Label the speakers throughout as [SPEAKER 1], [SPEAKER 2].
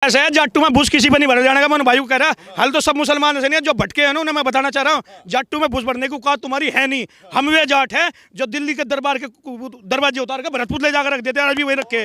[SPEAKER 1] ऐसा है जाट्टू में भूस किसी पर नहीं भर जाने का। मैं भाई को कह रहा हाल तो सब मुसलमान नहीं है, जो भटके हैं ना उन्हें मैं बताना चाह रहा हूँ, जाट्टू में भूस भरने को कहा तुम्हारी है नहीं। हम वे जाट है जो दिल्ली के दरबार के दरवाजे उतार के भरतपुर ले जाकर रख देते हैं, अभी वही रखे।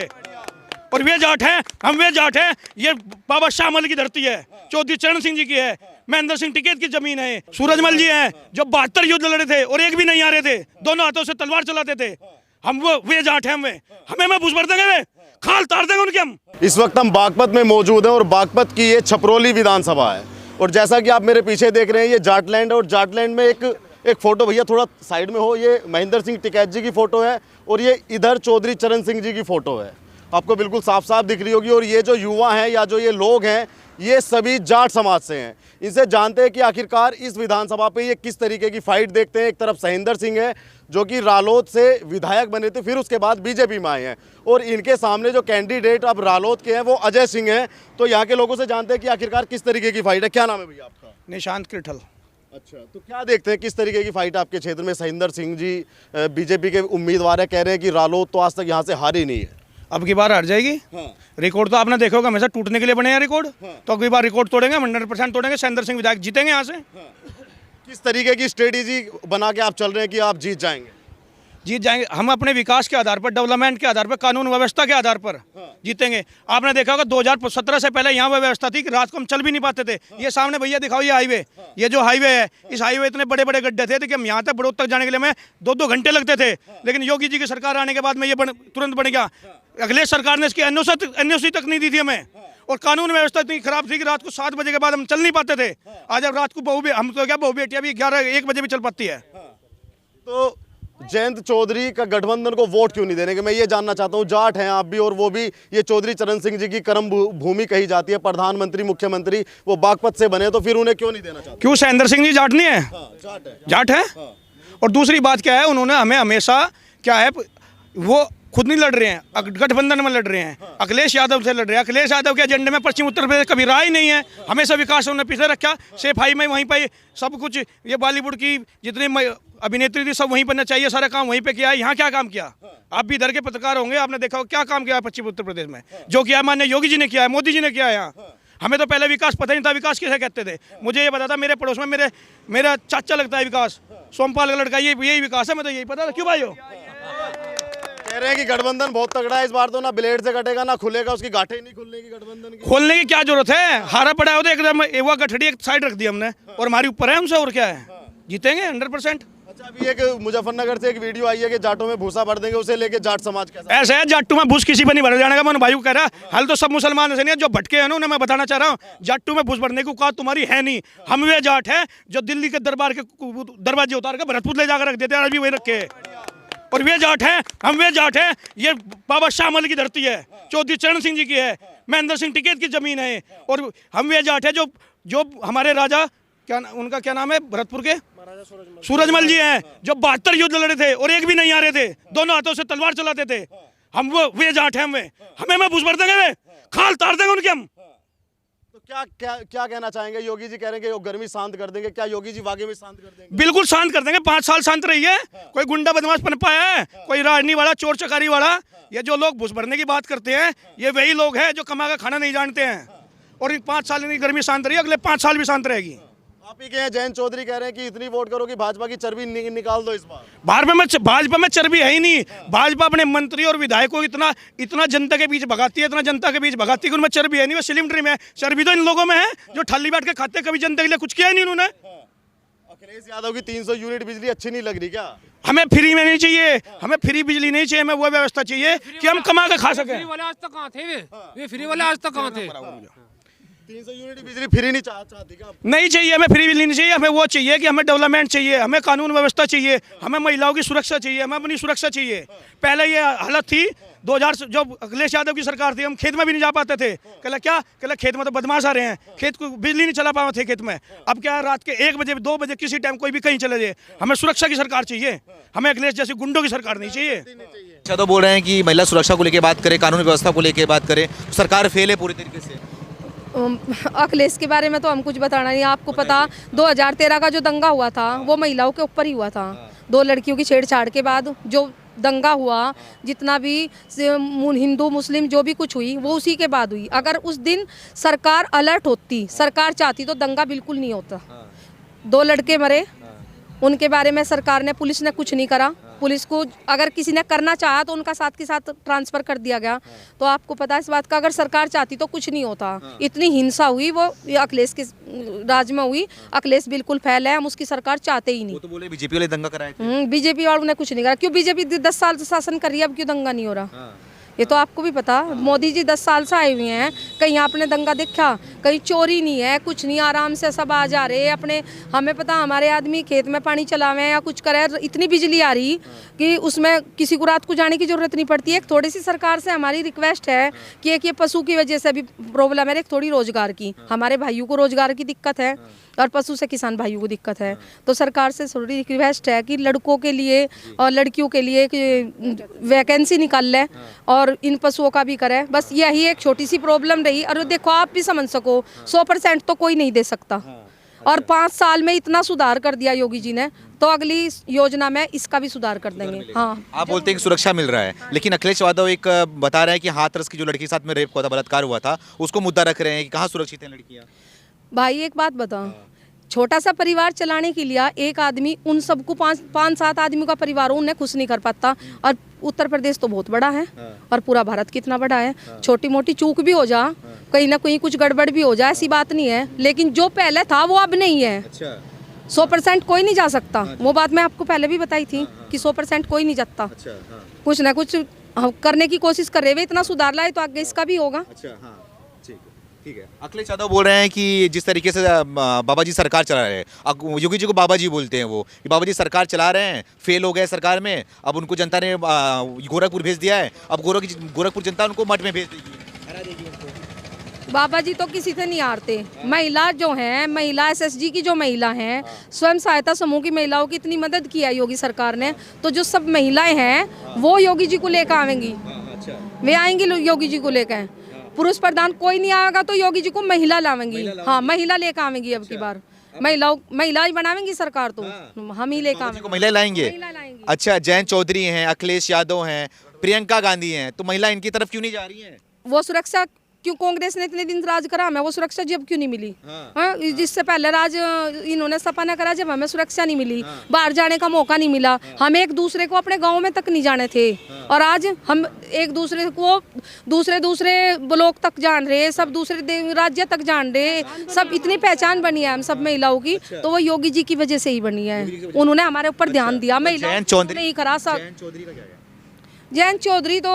[SPEAKER 1] और वे जाट है, हम वे जाट है, ये बाबा शाहमल की धरती है, चौधरी चरण सिंह जी की है, महेंद्र सिंह टिकैत की जमीन है, सूरजमल जी हैं जो 72 युद्ध लड़े थे और एक भी नहीं आ रहे थे, दोनों हाथों से तलवार चलाते थे। हम वो वे जाट हैं, हमें मैं भूस भर देंगे, वे खाल तार देंगे उनके हम।
[SPEAKER 2] इस वक्त हम बागपत में मौजूद हैं और बागपत की ये छपरोली विधानसभा है और जैसा कि आप मेरे पीछे देख रहे हैं ये जाटलैंड है और जाटलैंड में एक फोटो, भैया थोड़ा साइड में हो, ये महेंद्र सिंह टिकैत जी की फोटो है और ये इधर चौधरी चरण सिंह जी की फोटो है, आपको बिल्कुल साफ साफ दिख रही होगी। और ये जो युवा हैं या जो ये लोग हैं ये सभी जाट समाज से हैं। इनसे जानते हैं कि आखिरकार इस विधानसभा पे ये किस तरीके की फाइट देखते हैं। एक तरफ सहिंदर सिंह है जो कि रालोद से विधायक बने थे, फिर उसके बाद बीजेपी में आए हैं और इनके सामने जो कैंडिडेट अब रालोद के हैं वो अजय सिंह हैं। तो यहाँ के लोगों से जानते हैं कि आखिरकार किस तरीके की फाइट है। क्या नाम है भैया आपका?
[SPEAKER 1] निशांत कृठल।
[SPEAKER 2] अच्छा, तो क्या देखते हैं किस तरीके की फाइट आपके क्षेत्र में? सहिंदर सिंह जी बीजेपी के उम्मीदवार है, कह रहे हैं कि रालोद तो आज तक यहाँ से हारी नहीं है,
[SPEAKER 1] अब की बार हट जाएगी। हाँ। रिकॉर्ड तो आपने देखा होगा, हमेशा टूटने के लिए बने हैं रिकॉर्ड। हाँ। तो अब की बार रिकॉर्ड तोड़ेंगे, 100% तोड़ेंगे, सहिंदर सिंह विधायक जीतेंगे यहाँ से। हाँ।
[SPEAKER 2] किस तरीके की स्ट्रेटेजी बना के आप चल रहे हैं कि आप जीत जाएंगे?
[SPEAKER 1] जीत जाएंगे हम अपने विकास के आधार पर, डेवलपमेंट के आधार पर, कानून व्यवस्था के आधार पर। हाँ। जीतेंगे। आपने देखा होगा 2017 से पहले यहाँ व्यवस्था थी कि रात को हम चल भी नहीं पाते थे। हाँ। ये सामने भैया दिखाओ ये हाईवे। हाँ। ये जो हाईवे है, इस हाईवे इतने बड़े बड़े गड्ढे थे कि हम यहाँ तक बड़ौद तक जाने के लिए हमें 2-2 घंटे लगते थे। हाँ। लेकिन योगी जी की सरकार आने के बाद में ये तुरंत बन गया। अगले सरकार ने इसकी एनओसी तक नहीं दी थी हमें। और कानून व्यवस्था इतनी खराब थी कि रात को 7 बजे के बाद हम चल नहीं पाते थे। आज अब रात को हम तो क्या बहू बेटियां भी 11-1 बजे भी चल पाती है।
[SPEAKER 2] तो जयंत चौधरी का गठबंधन को वोट क्यों नहीं देने के, मैं ये जानना चाहता हूँ। जाट हैं आप भी और वो भी, ये चौधरी चरण सिंह जी की कर्म भूमि कही जाती है, प्रधानमंत्री मुख्यमंत्री वो बागपत से बने, तो फिर उन्हें क्यों नहीं देना चाहते?
[SPEAKER 1] क्यों सहिंदर सिंह जी जाट नहीं है?
[SPEAKER 2] जाट है।
[SPEAKER 1] जाट है। और दूसरी बात क्या है, उन्होंने हमें हमेशा क्या है, वो खुद नहीं लड़ रहे हैं, गठबंधन में लड़ रहे हैं। अखिलेश यादव से लड़ रहे हैं। अखिलेश यादव के एजेंडे में पश्चिम उत्तर प्रदेश कभी रहा ही नहीं है। हमेशा विकास उन्होंने पीछे रखा। सेफाई में वहीं पे सब कुछ, ये बॉलीवुड की जितनी अभिनेत्री थी सब वहीं पर चाहिए, सारा काम वहीं पे किया है। यहाँ क्या काम किया? आप भी इधर के पत्रकार होंगे, आपने देखा हो क्या काम किया है पश्चिम उत्तर प्रदेश में? जो किया माननीय योगी जी ने किया है, मोदी जी ने किया है यहाँ। हमें तो पहले विकास पता नहीं था, विकास किसे कहते थे। मुझे ये पता था, मेरे पड़ोस में मेरा चाचा लगता है विकास, सोमपाल का लड़का, यही विकास है, मैं तो यही पता था। क्यों भाई हो?
[SPEAKER 2] कह रहे हैं कि गठबंधन बहुत तगड़ा है इस बार, तो ना ब्लेड से कटेगा ना खुलेगा, उसकी गांठें नहीं खुलने की गठबंधन की। खोलने
[SPEAKER 1] की क्या जरूरत है? हारा पड़ा है तो एकदम एक गठड़ी एक साइड रख दी हमने और हमारी ऊपर है हमसे, और क्या है? जीतेंगे 100%।
[SPEAKER 2] अच्छा, अभी एक मुजफ्फरनगर से एक वीडियो आई है कि जाटों में भूसा भर देंगे, उसे लेके जाट समाज कैसा?
[SPEAKER 1] ऐसा है, जाट्टू में भूस किसी पर नहीं भर जाने का। मैं भाई को कह रहा हाल तो सब मुसलमान नहीं है, जो भटके हैं ना उन्हें मैं बताना चाह रहा हूँ, जाट्टू में भूस भरने को कहा तुम्हारी है नहीं। हम वे जाट है जो दिल्ली के दरबार के दरवाजे उतार के भरतपुर ले जाकर रख देते हैं, अभी वही रखे। और वे जाट है, हम वे जाट है, ये बाबा शाहमल की धरती है, चौधरी चरण सिंह जी की है, महेंद्र सिंह टिकैत की जमीन है। और हम वे जाट है जो हमारे राजा उनका क्या नाम है भरतपुर के, सूरजमल जी हैं जो 72 युद्ध लड़े थे और एक भी नहीं आ रहे थे, दोनों हाथों से तलवार चलाते थे। हम वे जाट हैं, हमें मैं भूस भर देंगे, वे खाल तार देंगे उनके हम।
[SPEAKER 2] तो क्या कहना चाहेंगे? योगी जी कह रहे हैं कि वो गर्मी शांत कर देंगे, क्या योगी जी वाकई में शांत कर देंगे?
[SPEAKER 1] बिल्कुल शांत कर देंगे। 5 साल शांत रही है। कोई गुंडा बदमाश पनपा है, कोई राजनी वाला, चोर चकारी वाला। ये जो लोग भूस भरने की बात करते हैं ये वही लोग हैं जो कमा का खाना नहीं जानते हैं। और इन 5 साल की गर्मी शांत रही, अगले 5 साल भी शांत रहेगी। आप
[SPEAKER 2] ही के जयंत चौधरी कह रहे हैं कि इतनी वोट करो कि भाजपा की चर्बी निकाल दो इस बार।
[SPEAKER 1] भाजपा में चर्बी है ही नहीं। भाजपा अपने मंत्री और विधायकों को इतना जनता के बीच भगाती है, इतना जनता के बीच भगाती है कि उनमें चर्बी है नहीं, वो स्लिम ट्रिम है। चर्बी तो इन लोगों में है जो ठल्ली बैठ के खाते, कभी जनता के लिए कुछ किया ही नहीं उन्होंने।
[SPEAKER 2] अखिलेश यादव की 300 यूनिट बिजली अच्छी नहीं लग रही क्या?
[SPEAKER 1] हमें फ्री में नहीं चाहिए, हमें फ्री बिजली नहीं चाहिए, हमें वो व्यवस्था चाहिए कि हम कमा के खा सके।
[SPEAKER 3] फ्री वाले आज तक कहाँ थे? वे फ्री वाले आज तक कहाँ थे?
[SPEAKER 2] 300 यूनिट बिजली फ्री नहीं चाहती क्या?
[SPEAKER 1] नहीं चाहिए, हमें फ्री बिजली नहीं चाहिए। हमें वो चाहिए कि हमें डेवलपमेंट चाहिए, हमें कानून व्यवस्था चाहिए, हमें महिलाओं की सुरक्षा चाहिए, हमें अपनी सुरक्षा चाहिए। पहले ये हालत थी 2000 जब अखिलेश यादव की सरकार थी, हम खेत में भी नहीं जा पाते थे। कहला खेत में तो बदमाश आ रहे हैं, खेत को बिजली नहीं चला पाए थे खेत में। अब क्या रात के 1 बजे 2 बजे किसी टाइम कोई भी कहीं चले जाए, हमें सुरक्षा की सरकार चाहिए, हमें अखिलेश जैसी गुंडों की सरकार नहीं चाहिए।
[SPEAKER 4] अच्छा, तो बोल रहे हैं कि महिला सुरक्षा को लेकर बात करें, कानून व्यवस्था को लेकर बात करें, सरकार फेल है पूरी तरीके से।
[SPEAKER 5] अखिलेश के बारे में तो हम कुछ बताना नहीं। आपको पता 2013 का जो दंगा हुआ था वो महिलाओं के ऊपर ही हुआ था। 2 लड़कियों की छेड़छाड़ के बाद जो दंगा हुआ, जितना भी हिंदू मुस्लिम जो भी कुछ हुई वो उसी के बाद हुई। अगर उस दिन सरकार अलर्ट होती, सरकार चाहती तो दंगा बिल्कुल नहीं होता। 2 लड़के मरे, उनके बारे में सरकार ने, पुलिस ने कुछ नहीं करा। पुलिस को अगर किसी ने करना चाहा तो उनका साथ के साथ ट्रांसफ़र कर दिया गया। तो आपको पता है इस बात का, अगर सरकार चाहती तो कुछ नहीं होता। इतनी हिंसा हुई वो अखिलेश के राज में हुई। अखिलेश बिल्कुल फैल है, हम उसकी सरकार चाहते ही नहीं।
[SPEAKER 4] वो तो बोले बीजेपी वाले दंगा कराए थे।
[SPEAKER 5] बीजेपी वालों ने कुछ नहीं करा। क्यों बीजेपी 10 साल से शासन कर रही है, अब क्यों दंगा नहीं हो रहा? ये तो आपको भी पता। मोदी जी 10 साल से आए हुए हैं, कहीं आपने दंगा देखा? कहीं चोरी नहीं है, कुछ नहीं, आराम से सब आ जा रहे अपने। हमें पता हमारे आदमी खेत में पानी चलावे या कुछ करे, इतनी बिजली आ रही कि उसमें किसी को रात को जाने की ज़रूरत नहीं पड़ती है। एक थोड़ी सी सरकार से हमारी रिक्वेस्ट है कि एक ये पशु की वजह से भी प्रॉब्लम है, एक थोड़ी रोज़गार की, हमारे भाइयों को रोज़गार की दिक्कत है और पशु से किसान भाइयों को दिक्कत है। तो सरकार से थोड़ी रिक्वेस्ट है कि लड़कों के लिए और लड़कियों के लिए वैकेंसी निकाल लें और इन पशुओं का भी करें। बस यही एक छोटी सी प्रॉब्लम रही। और देखो आप भी समझ सको, 100% तो कोई नहीं दे सकता। और 5 साल में इतना सुधार कर दिया योगी जी ने, तो अगली योजना में इसका भी सुधार कर देंगे। हाँ,
[SPEAKER 4] आप बोलते हैं कि सुरक्षा मिल रहा है, लेकिन अखिलेश यादव एक बता रहा है कि हाथरस की जो लड़की के साथ में रेप हुआ था, बलात्कार हुआ था, उसको मुद्दा रख रहे हैं कि कहाँ सुरक्षित हैं लड़कियाँ।
[SPEAKER 5] भाई एक बात बताओ, छोटा सा परिवार चलाने के लिए एक आदमी उन सबको 5-7 आदमियों का परिवार हो, उन्हें खुश नहीं कर पाता। और उत्तर प्रदेश तो बहुत बड़ा है और पूरा भारत कितना बड़ा है। छोटी मोटी चूक भी हो जा, कहीं ना कहीं कुछ गड़बड़ भी हो जाए, ऐसी बात नहीं है। लेकिन जो पहले था वो अब नहीं है। 100% कोई नहीं जा सकता। वो बात मैं आपको पहले भी बताई थी कि 100% कोई नहीं जाता। कुछ ना कुछ करने की कोशिश कर रहे हैं। इतना सुधार लाए तो आगे इसका भी होगा।
[SPEAKER 4] ठीक है। अखिलेश यादव बोल रहे हैं कि जिस तरीके से बाबा जी सरकार चला रहे हैं, योगी जी को बाबा जी बोलते हैं वो, कि बाबा जी सरकार चला रहे हैं, फेल हो गए सरकार में, अब उनको जनता ने गोरखपुर भेज दिया है, अब गोरखपुर जनता उनको मठ में भेज देगी, हरा देगी उनको।
[SPEAKER 5] बाबा जी तो किसी से नहीं हारते। महिला जो है, महिला SSG की जो महिला हैं, स्वयं सहायता समूह की महिलाओं की इतनी मदद की है योगी सरकार ने, तो जो सब महिलाएं हैं वो योगी जी को लेकर आवेंगी। वे आएंगी योगी जी को लेकर। पुरुष प्रधान कोई नहीं आएगा तो योगी जी को महिला लावेंगी। हाँ, महिला लेकर आवेंगी। अब की बार महिला ही बनावेंगी सरकार, तो हम ही लेकर आवेंगे।
[SPEAKER 4] महिला लाएंगे। अच्छा, जयंत चौधरी हैं, अखिलेश यादव हैं, प्रियंका गांधी हैं, तो महिला इनकी तरफ क्यों नहीं जा रही हैं?
[SPEAKER 5] वो सुरक्षा क्यों, कांग्रेस ने इतने दिन राज करा, हमें वो सुरक्षा जब क्यों नहीं मिली? हाँ, जिससे पहले राज इन्होंने सपा ने करा, जब हमें सुरक्षा नहीं मिली, बाहर जाने का मौका नहीं मिला, हम एक दूसरे को अपने गांव में तक नहीं जाने थे। और आज हम एक दूसरे को दूसरे ब्लॉक तक जान रहे, सब दूसरे राज्य तक जान रहे, सब इतनी पहचान बनी है हम सब महिलाओं की, तो वो योगी जी की वजह से ही बनी है। उन्होंने हमारे ऊपर ध्यान दिया। महिला नहीं करा सब। जयंत चौधरी तो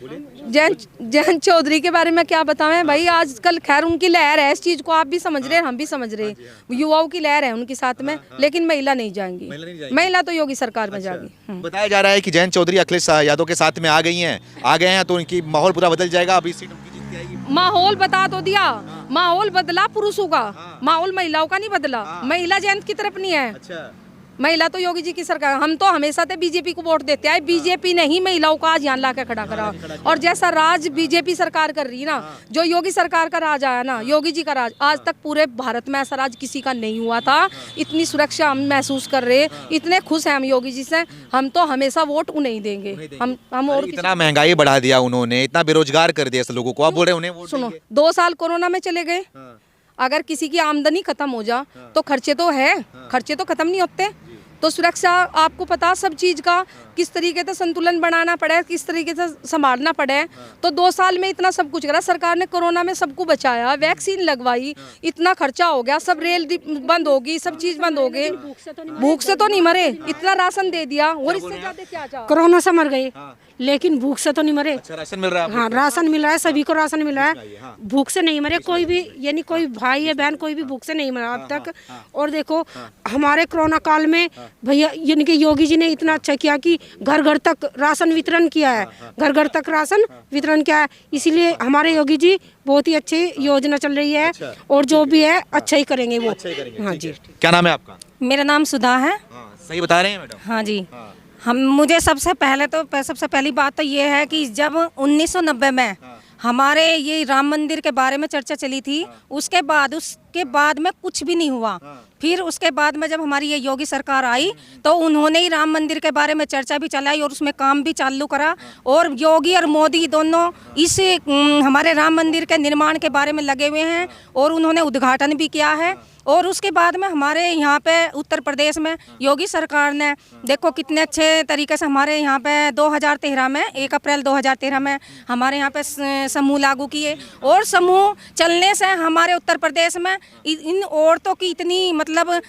[SPEAKER 5] जयंत चौधरी के बारे में क्या बताएं भाई। आजकल खैर उनकी लहर है, इस चीज को आप भी समझ रहे हैं, हम भी समझ रहे हैं। युवाओं की लहर है उनके साथ में, लेकिन महिला नहीं जाएंगी। महिला तो योगी सरकार में जाएगी।
[SPEAKER 4] बताया जा रहा है कि जयंत चौधरी अखिलेश यादव के साथ में आ गए हैं, तो उनकी माहौल पूरा बदल जाएगा। अभी सीट उनकी जीत के आएगी।
[SPEAKER 5] माहौल बता तो दिया, माहौल बदला पुरुषों का, माहौल महिलाओं का नहीं बदला। महिला जयंत की तरफ नहीं है, महिला तो योगी जी की सरकार। हम तो हमेशा से बीजेपी को वोट देते हैं। बीजेपी ने ही महिलाओं का आज यहाँ ला के खड़ा करा। और जैसा राज बीजेपी सरकार कर रही है ना, जो योगी सरकार का राज आया ना, योगी जी का राज, आज तक पूरे भारत में ऐसा राज किसी का नहीं हुआ था। इतनी सुरक्षा हम महसूस कर रहे, इतने खुश हैं हम योगी जी से। हम तो हमेशा वोट उन्हें ही देंगे। हम और
[SPEAKER 4] इतना महंगाई बढ़ा दिया उन्होंने, इतना बेरोजगार कर दिया लोगों को, आप बोल रहे उन्हें वोट
[SPEAKER 5] सुनो, 2 साल कोरोना में चले गए। अगर किसी की आमदनी खत्म हो जा तो खर्चे तो है, खर्चे तो खत्म नहीं होते। तो सुरक्षा आपको पता सब चीज़ का किस तरीके से संतुलन बनाना पड़े, किस तरीके से संभालना पड़े। तो 2 साल में इतना सब कुछ करा सरकार ने। कोरोना में सबको बचाया, वैक्सीन लगवाई, इतना खर्चा हो गया, सब रेल बंद होगी, सब चीज़ बंद हो गई। भूख से तो नहीं मरे, इतना राशन दे दिया। और इससे ज़्यादा क्या चाहा?
[SPEAKER 6] कोरोना से मर गए, लेकिन भूख से तो नहीं मरे।
[SPEAKER 4] अच्छा, राशन मिल रहा है?
[SPEAKER 6] हाँ, राशन मिल रहा है, सभी को राशन मिल रहा है। भूख से नहीं मरे कोई भी, यानी कोई भाई या बहन कोई भी भूख से नहीं मरा अब तक। और देखो हमारे कोरोना काल में भैया यानी कि योगी जी ने इतना अच्छा किया कि घर घर तक राशन वितरण किया है, घर घर तक राशन वितरण किया है। इसीलिए हमारे योगी जी बहुत ही अच्छी योजना चल रही है। और जो भी है अच्छा ही करेंगे वो। हाँ जी।
[SPEAKER 4] क्या नाम है आपका?
[SPEAKER 7] मेरा नाम सुधा है।
[SPEAKER 4] सही बता रहे हैं मैडम?
[SPEAKER 7] हाँ जी। मुझे सबसे पहली बात तो ये है कि जब 1990 में हमारे ये राम मंदिर के बारे में चर्चा चली थी, उसके बाद उस के बाद में कुछ भी नहीं हुआ। फिर उसके बाद में जब हमारी ये योगी सरकार आई तो उन्होंने ही राम मंदिर के बारे में चर्चा भी चलाई और उसमें काम भी चालू करा, और योगी और मोदी दोनों इस हमारे राम मंदिर के निर्माण के बारे में लगे हुए हैं और उन्होंने उद्घाटन भी किया है। और उसके बाद में हमारे यहाँ पे उत्तर प्रदेश में योगी सरकार ने देखो कितने अच्छे तरीके से हमारे यहाँ पे 2013 में 1 अप्रैल 2013 में हमारे यहाँ पे समूह लागू किए, और समूह चलने से हमारे उत्तर प्रदेश में इन औरतों की इतनी मतलब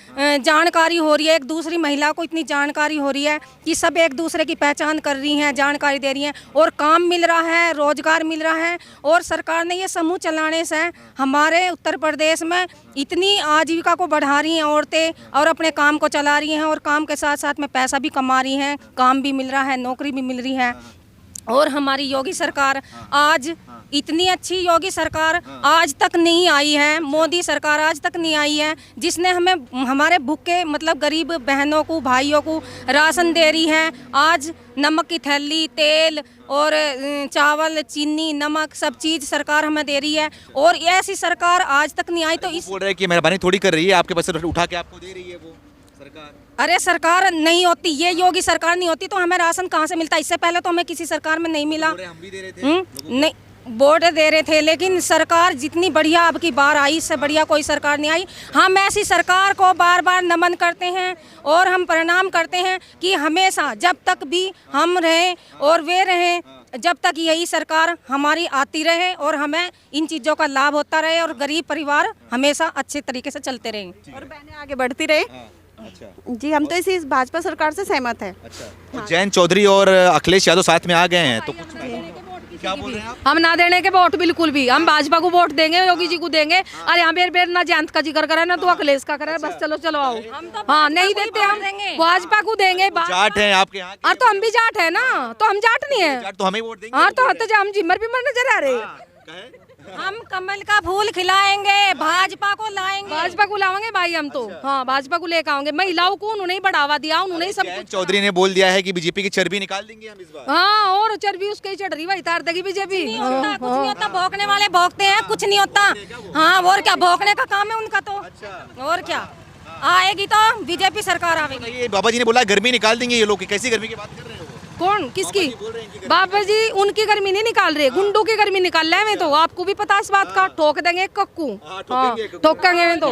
[SPEAKER 7] जानकारी हो रही है, एक दूसरी महिला को इतनी जानकारी हो रही है कि सब एक दूसरे की पहचान कर रही हैं, जानकारी दे रही हैं, और काम मिल रहा है, रोजगार मिल रहा है। और सरकार ने ये समूह चलाने से हमारे उत्तर प्रदेश में इतनी आजीविका को बढ़ा रही हैं औरतें, और अपने काम को चला रही हैं, और काम के साथ साथ में पैसा भी कमा रही हैं, काम भी मिल रहा है, नौकरी भी मिल रही है। और हमारी योगी सरकार आज इतनी अच्छी योगी सरकार आज तक नहीं आई है, मोदी सरकार आज तक नहीं आई है, जिसने हमें हमारे भूखे मतलब गरीब बहनों को भाइयों को राशन दे रही है। आज नमक की थैली, तेल और चावल, चीनी, नमक सब चीज़ सरकार हमें दे रही है, और ऐसी सरकार आज तक नहीं आई। तो इस
[SPEAKER 4] बोल रहे हैं कि मेहरबानी थोड़ी कर रही है, आपके पैसे उठा के आपको दे रही है वो सरकार।
[SPEAKER 7] अरे सरकार नहीं होती, ये योगी सरकार नहीं होती तो हमें राशन कहाँ से मिलता? इससे पहले तो हमें किसी सरकार में नहीं मिला।
[SPEAKER 4] हम भी दे रहे थे
[SPEAKER 7] नहीं, वोट दे रहे थे, लेकिन सरकार जितनी बढ़िया अब की बार आई, इससे बढ़िया कोई सरकार नहीं आई। हम ऐसी सरकार को बार बार नमन करते हैं और हम प्रणाम करते हैं कि हमेशा जब तक भी हम रहें और वे रहें, जब तक यही सरकार हमारी आती रहे और हमें इन चीज़ों का लाभ होता रहे और गरीब परिवार हमेशा अच्छे तरीके से चलते रहें
[SPEAKER 8] और बहनें आगे बढ़ती रहे।
[SPEAKER 4] अच्छा
[SPEAKER 8] जी, हम तो इसी भाजपा सरकार से सहमत हैं।
[SPEAKER 4] अच्छा, जयंत चौधरी और अखिलेश यादव साथ में आ गए हैं तो कुछ क्या बोल रहे हैं आप?
[SPEAKER 5] हम ना देने के वोट बिल्कुल भी, हम भाजपा को वोट देंगे, योगी जी को देंगे। और यहाँ बेर बेर ना जयंत का जिक्र करे ना तो अखिलेश का करे, बस चलो चलो आओ। हाँ नहीं देते, हम भाजपा को देंगे।
[SPEAKER 4] जाट हैं आपके यहाँ के?
[SPEAKER 5] और तो हम भी जाट है ना, तो हम जाट नहीं है।
[SPEAKER 4] जाट तो हमें वोट देंगे।
[SPEAKER 5] हाँ तो हम जिम्मर बिमर नजर आ रहे।
[SPEAKER 7] हम कमल का फूल खिलाएंगे, भाजपा को लाएंगे,
[SPEAKER 5] भाजपा को लाएंगे भाई हम तो। हाँ भाजपा को लेकर आएंगे। महिलाओं को उन्होंने ही बढ़ावा दिया, उन्होंने ही सब
[SPEAKER 4] जयंत
[SPEAKER 5] कुछ।
[SPEAKER 4] चौधरी ने बोल दिया है कि बीजेपी की चर्बी निकाल देंगे हम इस बार।
[SPEAKER 5] हाँ, और चर्बी उसके ही चढ़ रही, वही तार देगी बीजेपी।
[SPEAKER 7] कुछ नहीं होता, भौंकने वाले भौंकते हैं, कुछ नहीं होता। हाँ और क्या, भौंकने का काम है उनका तो। और क्या, आएगी तो बीजेपी सरकार आएगी।
[SPEAKER 4] ये बाबा जी ने बोला गर्मी निकाल देंगे ये लोग, कैसी गर्मी की बात कर रहे हो?
[SPEAKER 5] कौन, किसकी? बाबा जी उनकी गर्मी नहीं निकाल रहे, गुंडों की गर्मी निकाल रहे हैं। तो आपको भी पता इस बात का, ठोक देंगे कक्कू। हाँ ठोकेंगे तो।